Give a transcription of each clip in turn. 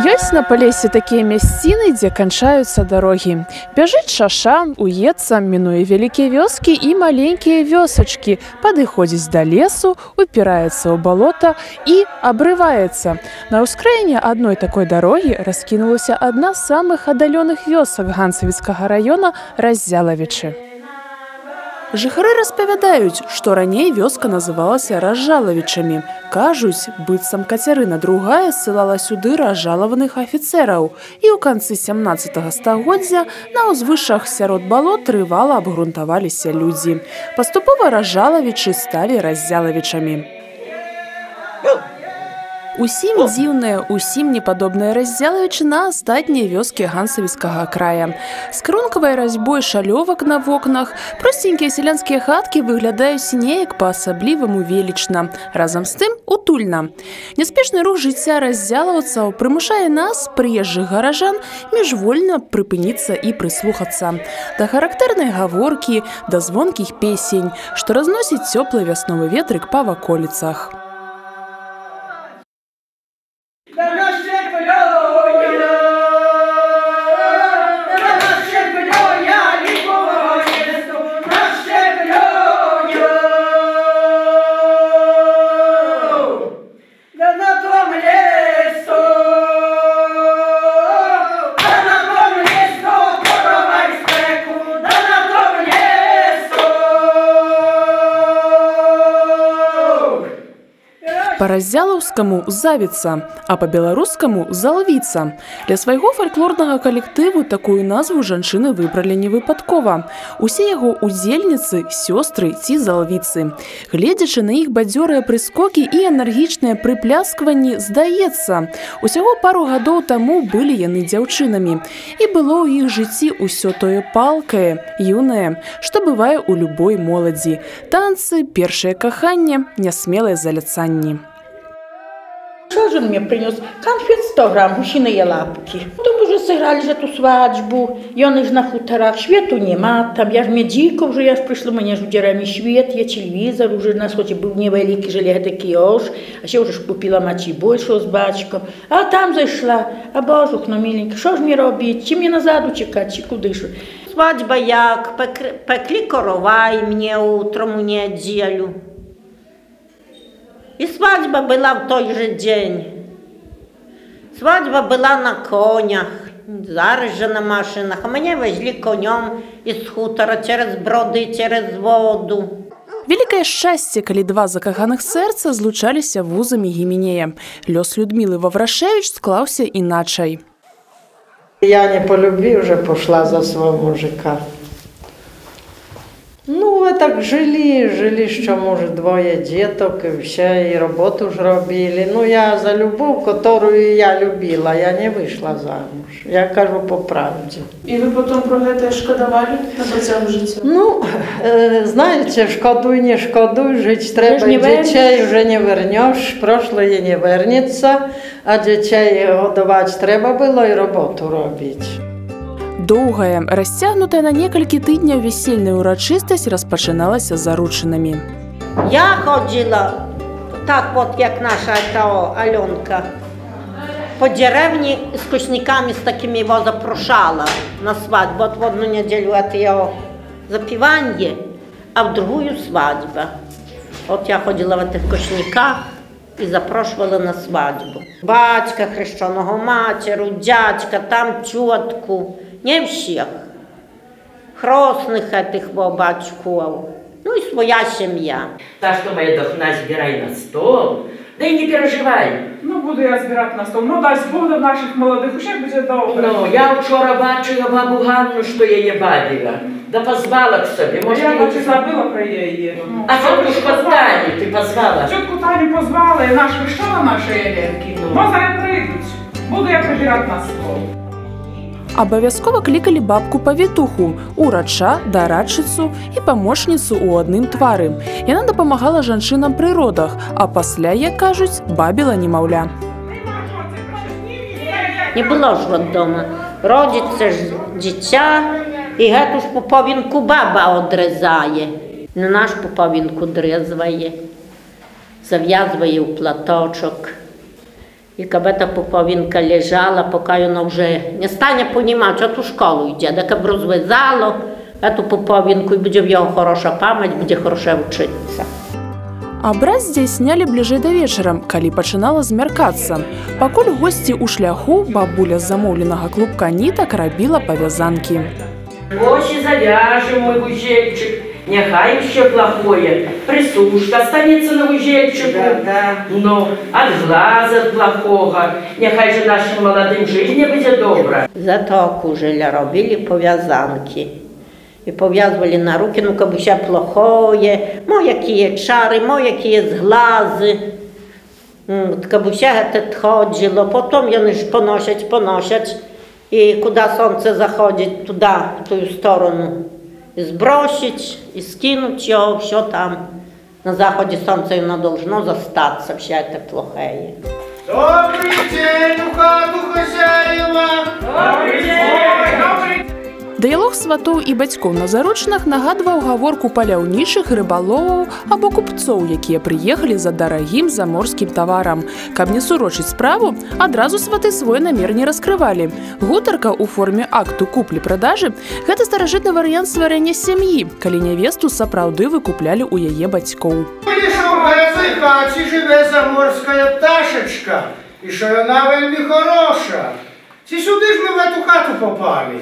Ёсць на Палесе такія мясціны, дзе канчаюцца дарогі. Бяжыць шаша, уецца, мінуе вялікія вёскі і маленькія вёсачкі, падыходзіць да лесу, упіраецца ў балота і абрываецца. На ўскраіне адной такой дарогі раскінулася адна з самых аддаленых вёсак Ганцавіцкага раёна Раззялавічы. Жыхары распавядаюць, што раней вёска называлася Разжалавічамі. Кажуць, быццам Кацярына II ссылала сюды разжалаваных афіцэраў. І ў канцы 17 стагоддзя на ўзвышшах сярод балот трывала абгрунтаваліся людзі. Паступова Разжалавічы сталі Раззялавічамі. Усім дзіўныя, усім непадобныя Раззялавічы на астатнія вёскі Ганцавіцкага края. З карункавай разьбой шалёвак на вокнах простенькія сялянскія хаткі выглядаюць неяк па-асабліваму велічна, разам з тым утульна. Няспешны рух жыцця раззялаўцаў прымушае нас, прыезджых гаражан, міжвольна прыпыніцца і прыслухацца. Да характэрнай гаворкі, да звонкіх песень, што разносіць цёплы вясновы ветрык па ваколіцах. Па-раззялаўскаму «завіца», а па-беларускаму «залвіца». Для свайго фальклорнага калектыву такую назву жанчыны выбралі невыпадкова. Усе яго удзельніцы – сёстры ці залвіцы. Гледзячы на іх бадзёрыя прыскокі і энергічныя прыпляскванні, здаецца, усяго пару гадоў таму былі яны дзяўчынамі. І было ў іх жыцці ўсё тое палкае, юнае, што бывае ў любой моладзі. Танцы, першае каханне, нясмелыя заляцанні. Что же он мне принес? Конфет 100 грамм, гусиные лапки. Потом уже сыграли же эту свадьбу. И он ж на хуторах, свету нема. Там я ж медика уже, я ж прийшла, мені ж удирами свет, є телевізор, уже на сході був невеликий железний кіоск. А ще вже ж купила мачі більшого з бачком. А там зайшла, а божух, ну миленький, що ж мені робити? Чи мені назад чекати, чи куди ж? Свадьба як, пекли коровай мені утром у неділю. И свадьба была в той же день. Свадьба была на конях, зараз же на машинах. А меня везли конем из хутора через броды, через воду. Великае шчасце, калі два закаханых сэрца злучаліся вузамі гіменея. Лёс Людмилы Ваврашевич склаўся іначай. Я не по любви уже пошла за свого мужика. Ну, ви так жили, що, може, двоє діток, і все, і роботу ж робили. Ну, я за любов, яку я любила, я не вийшла замуж. Я кажу по правді. І ви потім про це шкодували на протягом життя? Ну, знаєте, шкодуй, не шкодуй, жити треба, дітей вже не вернеш, прошлое не вернеться, а дітей годувати треба було і роботу робити. Доўгая, расцягнутая на некалькі тыдняў весельная урачыстасць распачыналася заручынамі. Я ходила, так вот, як наша Аленка, по деревні з кушниками з такими его запрошала на свадьбу. Вот в одну неделю это его запивание, а в другую свадьба. Вот я ходила в этих кушниках і запрошувала на свадьбу. Батька хрещеного матеру, дядька, там тетку. Не всех. Хросных этих батьков. Ну и своя семья. Так что моя дохна збирай на стол, да и не переживай. Ну, буду я збирати на стол. Ну, дасть Бог до наших молодих уже буде добре. Ну, я вчора бачила бабу Ганну, що її бачила. Да позвала к собі. Може, я наче забила про її. А тетку Таню ти позвала? Тетку Таню позвала, і наш вийшла нашої Еленки. Ну, зараз прийдуть. Буду я прибирати на стол. Абавязкова клікалі бабку-павітуху, урача, дарадчыцу і памочніцу ў адным твары. Яна дапамагала жанчынам пры родах, а пасля, як кажуць, бабіла немаўля. Не было ж дома. Родиться ж дитя, і гэту ж пуповинку баба одрезає. Не наш пуповинку дрезає. зав'язує в платочок. І коли та поповинка лежала, поки вона вже не стане понімати, що ту школу йде, так б розв'язало цю поповинку, і буде в його хороша пам'ять, буде хороше вчитися. Абраз здзяйснялі бліжэй да вечара, калі пачынала змяркацца. Пакуль госці ў шляху, бабуля з замоўленага клубка нітак рабіла павязанкі. Ось і завяжем мой вузельчик. Нехай ще плохое. Присушка останется на вузельчику. Ну, от глаза от плохого. Нехай же нашим молодым жизни будет добра. Зато кужеля робили пов'язанки. І пов'язували на руки, ну, как все плохое, які чари, які зглази. Как все это ходило, потом вони ж поносять. І куди сонце заходить, туди, в ту сторону. Сбросить и скинуть его, все там. На заходе солнца оно должно застаться, все это плохое. Добрый день, у хату хозяева! Добрый день! Дыялог сватоў і бацькоў на заручных нагадваў гаворку паляўнічых, рыбаловаў або купцоў, якія прыехалі за дарагім заморскім таварам. Каб не сурочыць справу, адразу сваты свой намер не раскрывалі. Гутарка ў форме акту куплі-продажы – гэта старажытны варыянт стварэння сям'і, калі нявесту сапраўды выкуплялі ў яе бацькоў. Що в гэтай хаце жыве заморская пташечка, і що яна вельмі хороша. Ці сюди ж ми в эту хату попали?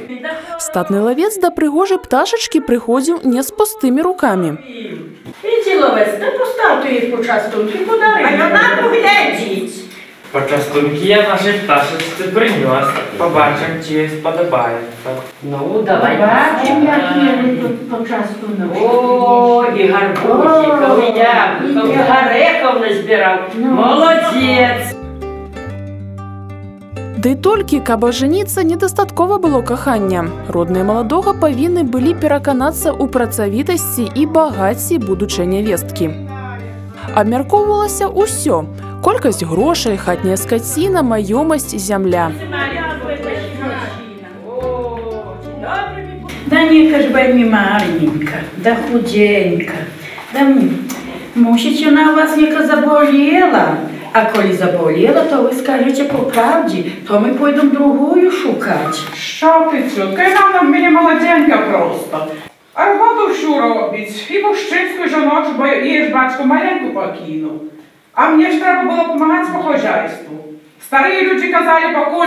Статны лавец да прыгожай пташачкі прыходзіў не з пустымі рукамі. Іди, ловець, не постав її почастунки, подари. А вона поглядіть. Почастунки я нашій пташечці принес. Побачимо, чи їй сподобається. Ну, давай. Бачим, які ви тут почастунки. О, і гарбузиков, і яблуков, і горехов назбирав. Молодець. Ды толькі, каб ажаніцца, недастаткова было кахання. Родныя маладога павінны былі пераканацца ў працавітасці і багацці будучай нявесткі. Абмяркоўвалася ўсё – колькасць грошай, хатняя скаціна, маёмасць, зямля. Да ніка ж вельмі маленька, да худенька. Да мусить вона у вас ніка заболіла. А коли заболіла, то ви скажете по правді, то ми пойдемо другую шукати. Що ти, цютка, вона в мене молоденька просто. А роботу всю робить, і мужчинську, і жіночу, бо її ж батько маленьку покинув. А мені ж треба було допомагати по хозяйству. Старі люди казали, покуль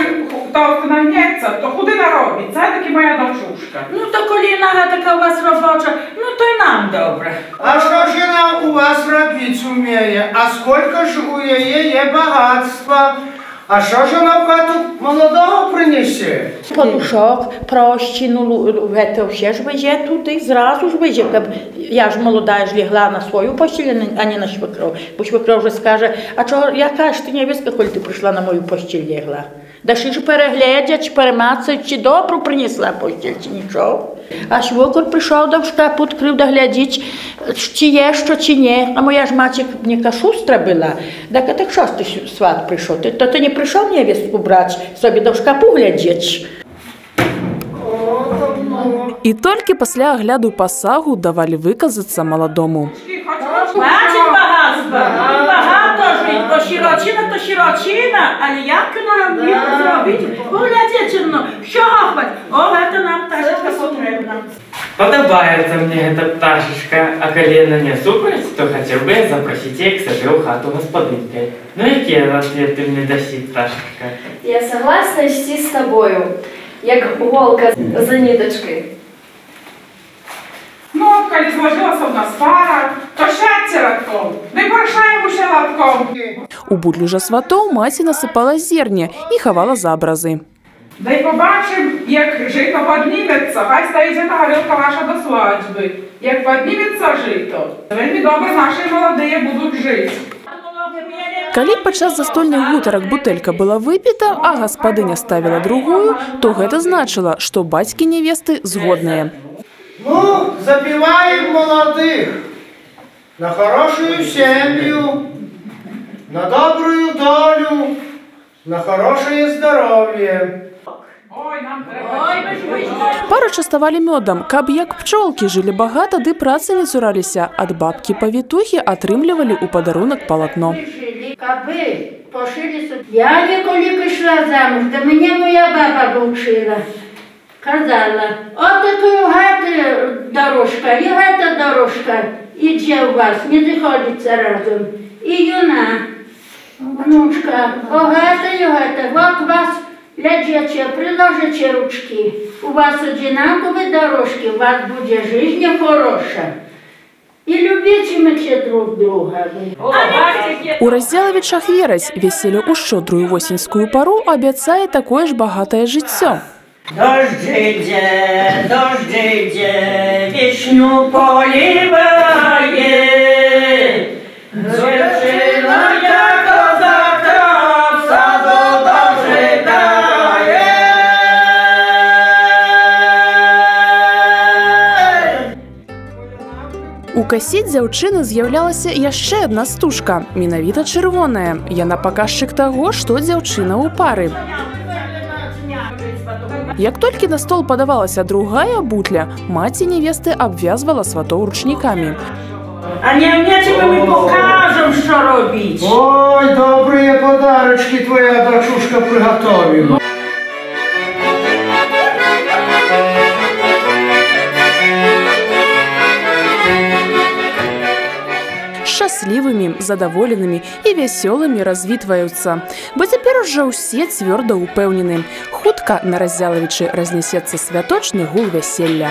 хто останеться, то худи наробить. Це таки моя дочушка. Ну, то коли нога така у вас робоча, ну, то й нам добре. А що ж вона у вас робити вміє? А скільки ж у її є багатства? А що ж вона в хату молодого принесе? Подушок, прощину, це все ж везе туди, зразу ж везе. Я ж молода ж лягла на свою постіль, а не на свекров. Бо свекров вже скаже, а чого, яка ж ти невістка, коли ти прийшла на мою постіль лягла? Да ще ж переглядять, перемацають, чи добру принесла постіль, чи нічого. А свекор прийшов до шкафу, відкрив, да глядіть, чи є що, чи ні. А моя ж мати ніка шустра була. Так що ж ти сват прийшов? То ти не прийшов невістку брати, собі до шкафу глядіть? І толькі пасля агляду пасагу давалі выказацца маладому. Бачить багатство, багато жить, бо широчина то широчина, але як вона зробити? Поглядіть, що хвать, о, це нам пташечка потрібна. Подобається мені ця пташечка, а коли вона не суперть, то хотів би я запросити її к собі у хату господинкою. Ну, які ответ ти мені даси, пташечка? Я согласна йти з тобою, як голка за ниточкою. Ну, коли зложилася в нас пара, то щастя радком, не порішаємося латком. У будлю жа сватоў маці насыпала зерне і хавала за абразы. Да й побачимо, як жито підніметься, хай стоїть ця горілка ваша до свадьби. Як підніметься жито, вельми добре наші молоді будуть жити. Калі падчас застольных гутарак бутэлька была выпіта, а гаспадыня ставіла другую, то гэта значыла, што бацькі нявесты згодныя. Ну, запиваем молодых на хорошую семью, на добрую долю, на хорошее здоровье. Ой, нам треба. Ой, ми ж вийшли. Пару частавалі мёдам, каб як пчолкі жылі багата, ды працы не цураліся. Ад бабкі-павітухі атрымлівалі ў падарунак палатно. Каби пошили собі. Я ніколи пішла замуж, да мене моя баба вчила. Казала, от такою гата дорожка, і гата дорожка, іде у вас, не заходиться разом. І юна, внучка, о гата і гата, от вас глядячи, приложите ручки. У вас одинакові дорожки, у вас буде життя хороша. І любітимете друг друга. У Раздзелавічах вераць, вяселле ў шчодрую восеньскую пару абяцае такое ж багатае жыццё. Дождь иде, вишню поливает. Звершенная козака в саду дожидает. У касі дзяўчыны з'яўлялася яшчэ адна стужка, менавіта чырвоная. Яна паказчык таго, што дзяўчына ў пары. Як толькі на стол падавалася другая бутля, маці невесты абвязвала сватоў ручнікамі. А нямецька мы покажем, що робити. Ой, добрые подарочки твоя дочушка приготовила. Шчаслівымі, задаволенымі і вясёлымі развітваюцца. Бо цяпер ужо ўсе цвёрда ўпэўнены. Хутка на Раздзелавічы разнясецца святочны гул вяселля.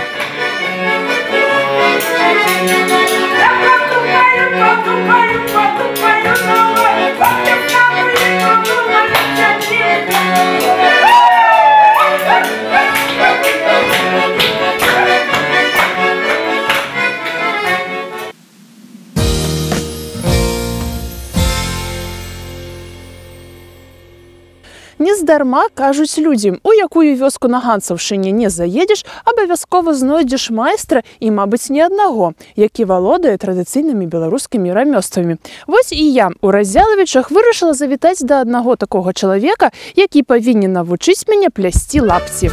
Нездарма кажуць людзям, у якую вёску на Ганцаўшчыне не заедзеш, абавязкова знойдзеш майстра і, мабыць, не аднаго, які валодае традыцыйнымі беларускімі рамёствамі. Вось і я у Раздзелавічах вырашыла завітаць да аднаго такога чалавека, які павінен навучыць мяне плясці лапці.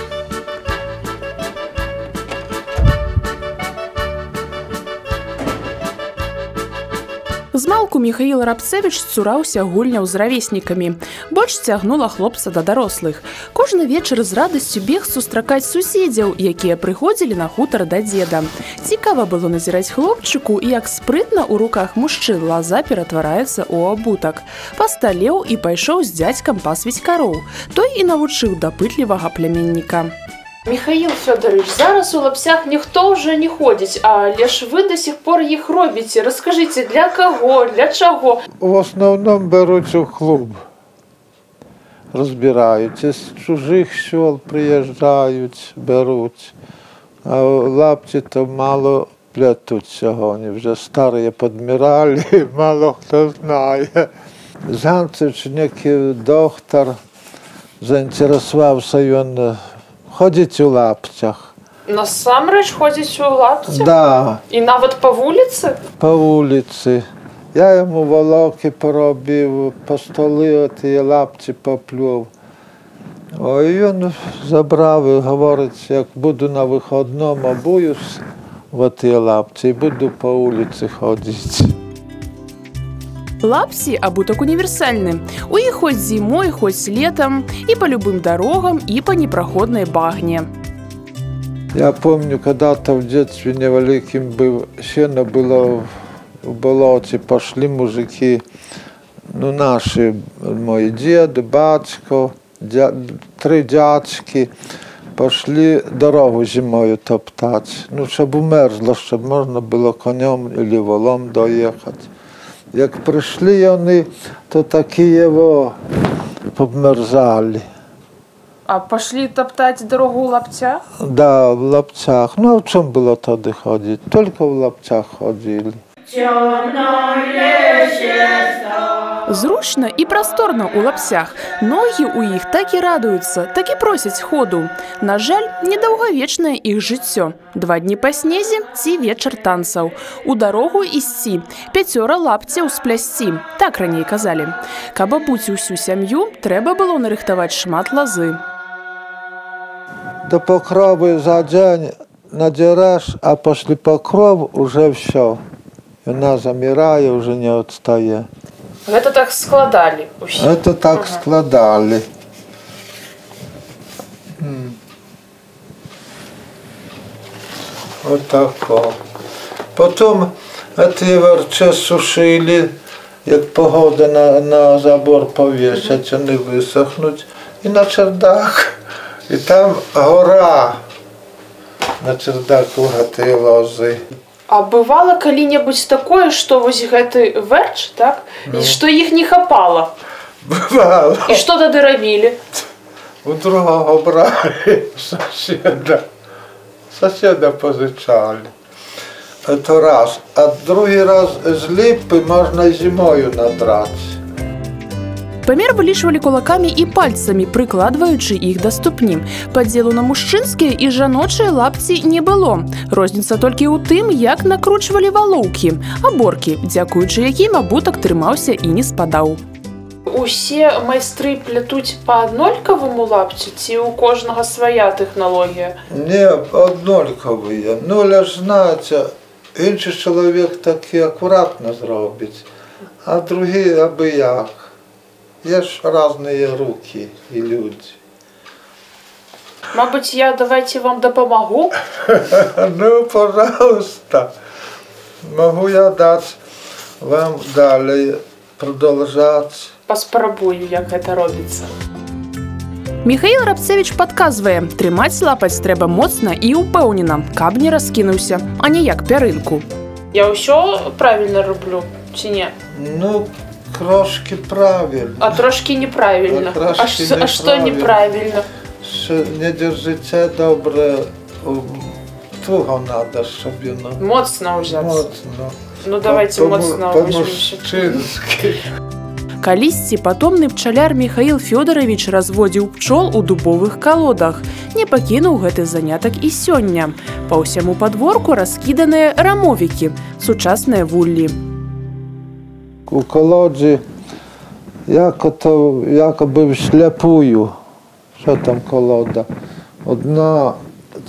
Змалку Міхаіл Рабцэвіч цураўся гульняў з равеснікамі. Больш цягнула хлопца да дарослых. Кожны вечар з радасцю бег сустракаць суседзяў, якія прыходзілі на хутар да дзеда. Цікава было назіраць хлопчыку, як спрытна ў руках мужчын лаза ператвараецца ў абутак. Пасталеў і пайшоў з дзядзькам пасвіць кароў. Той і навучыў дапытлівага пляменніка. Михаил Федорович, зараз у лапсях ніхто вже не ходить, але ж ви до сих пор їх робите. Розкажіть, для кого, для чого? В основному беруть у клуб, розбирають. З чужих сел приїжджають, беруть. А лапті то мало плетуть сьогодні. Вже старі підмирали, мало хто знає. З Ганцевич, некий доктор, заінтересувався він ходить у лаптях. Насамрэч ходить у лаптях? Да. І навіть по вулиці? По вулиці. Я йому волоки поробив, по столи ті лапті поплюв. Ой, він забрав і говорить, як буду на виходному, обуюсь в ті лапті і буду по вулиці ходити. Лапці – абутак універсальны. У іх хоць зімой, хоць летам, і по любым дорогам, і по непраходнай багне. Я помню, когда-то в детстве невеликим был, сено было в болоте, пошли мужики, ну наши, мой дед, батько, три дядьки, пошли дорогу зимою топтать, ну, щоб умерзло, щоб можна було конем или волом доїхати. Як прийшли вони, то такі його померзали. А пошли топтать дорогу в лаптях? Да, в лаптях. Ну, а в чому було тоді ходити? Тільки в лаптях ходили. Зручна і прасторна ў лапсях. Ногі ў іх так і радуюцца, так і просяць ходу. На жаль, недаўгавечнае іх жыццё. 2 дні па снезе ці вечар танцаў. У дарогу ісці, 5 лапцяў сплясці. Так раней казалі. Каб абуць усю сям'ю, трэба было нарыхтаваць шмат лазы. до покровы за день надерешь, а после покров уже все. Она замирает, уже не отстает. Это так складали усі? Это так складали. Вот такое. Потом эти верчи сушили, як погода на забор повесить, они высохнуть. И на чердак. И там гора на чердаку гэтай лозы. А бывало калі-небудзь такое, што вось гэты верч, так? І што іх не хапала? Бывало. І што тады рабілі? У другого брали соседа. Соседа позичали. Это раз. А другий раз з липи можна зимою надрати. Памер вылічвалі кулакамі і пальцамі, прыкладваючы іх да ступні. Падзелу на мужчынскія і жаночыя лапці не было. Розніца толькі ў тым, як накручвалі валоўкі, аборкі, дзякуючы якім абутак трымаўся і не спадаў. Усе майстры плятуць па аднолькаваму лапцю, ці ў кожнага свая тэхналогія? Не, однольковые. Ну, лишь знаете, інший чоловік таки акуратно зробить, а другий аби як. Є ж різні руки і люди. Мабуть, я давайте вам допомогу? Ну, пожалуйста. Могу я дать вам далі продовжати. Паспрабую, як гэта робіцца. Міхаіл Рабцевіч падказвае, трымаць лапаць трэба моцна і ўпэўнена, каб не раскінуўся, а не як пярынку. Я ўсё правільна роблю, ці не? Ну, трошки правильно. А трошки неправильно. А что неправильно? Не держите добре, туго надо, чтобы... Моцно взяться. Моцно. Ну давайте моцно возьмемся. Калісьці патомны пчаляр Міхаіл Фёдорович разводзіў пчол у дубовых калодах. Не пакінуў гэты занятак і сёння. Па ўсяму падворку раскіданыя рамовікі, сучасныя вуллі. У колоді якоби вслепую. Що там колода? Одна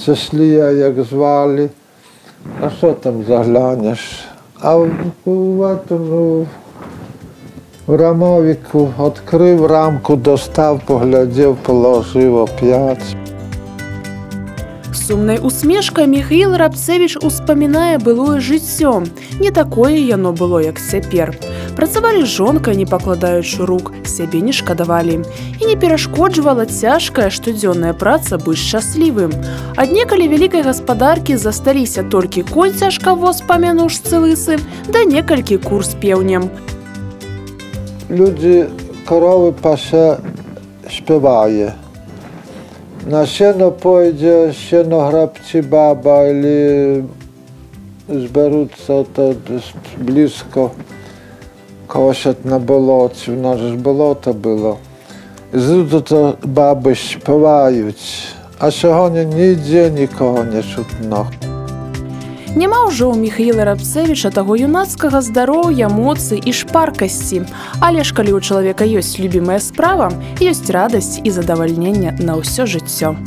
цеслія, як звали, а що там заглянеш? А в рамовіку відкрив рамку, достав, поглядів, положив опять. З сумнай усмешкай Міхаіл Рабцевіч успамінае былое жыццё. Не такое яно было, як цяпер. Працавалі з жонкай, не пакладаючы рук, сябе не шкадавалі. І не перашкоджвала цяжкая штодзённая праца быць шчаслівым. Аднекалі вялікай гаспадаркі засталіся толькі конь цяжкавоз памянушцы лысы, да некалькі кур з пеўнем. Людзі коровы пасе śpiewaje. Na sieno pójdzie, sieno grabci baba, ili zberuться to blisko, kosiać na bolocie, u nas już boloto było. Zresztą to baby śpiewają, a сьогодні ніде нікого не чутно. Няма ўжо ў Міхаіла Рабцевіча таго юнацкага здароўя, моцы і шпаркасці. Але ж калі ў чалавека ёсць любімая справа, ёсць радасць і задавальненне на ўсё жыццё.